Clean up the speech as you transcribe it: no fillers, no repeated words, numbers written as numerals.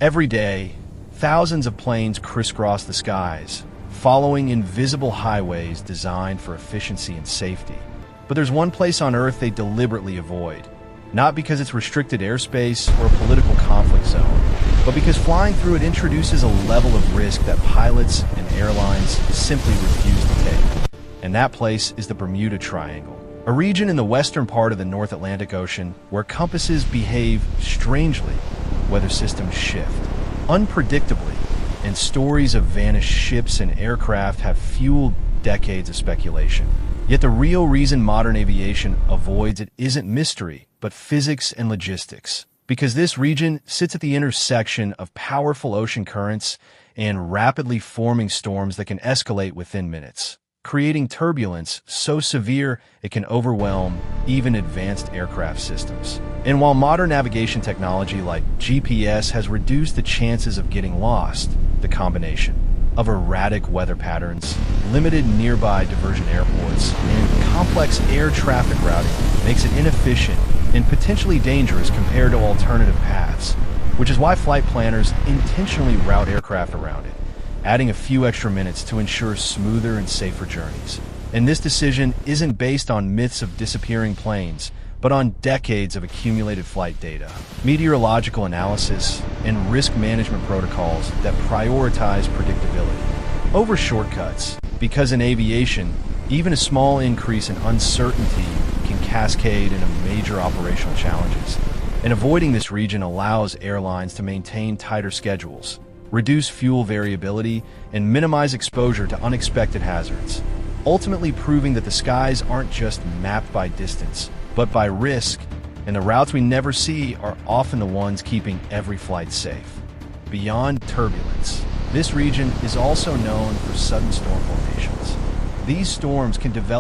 Every day, thousands of planes crisscross the skies, following invisible highways designed for efficiency and safety. But there's one place on Earth they deliberately avoid, not because it's restricted airspace or a political conflict zone, but because flying through it introduces a level of risk that pilots and airlines simply refuse to take. And that place is the Bermuda Triangle, a region in the western part of the North Atlantic Ocean where compasses behave strangely, weather systems shift unpredictably, and stories of vanished ships and aircraft have fueled decades of speculation. Yet the real reason modern aviation avoids it isn't mystery, but physics and logistics. Because this region sits at the intersection of powerful ocean currents and rapidly forming storms that can escalate within minutes, creating turbulence so severe it can overwhelm even advanced aircraft systems. And while modern navigation technology like GPS has reduced the chances of getting lost, the combination of erratic weather patterns, limited nearby diversion airports, and complex air traffic routing makes it inefficient and potentially dangerous compared to alternative paths, which is why flight planners intentionally route aircraft around it, adding a few extra minutes to ensure smoother and safer journeys. And this decision isn't based on myths of disappearing planes, but on decades of accumulated flight data, meteorological analysis, and risk management protocols that prioritize predictability over shortcuts. Because in aviation, even a small increase in uncertainty can cascade into major operational challenges. And avoiding this region allows airlines to maintain tighter schedules, reduce fuel variability, and minimize exposure to unexpected hazards, ultimately proving that the skies aren't just mapped by distance, but by risk, and the routes we never see are often the ones keeping every flight safe. Beyond turbulence, this region is also known for sudden storm formations. These storms can develop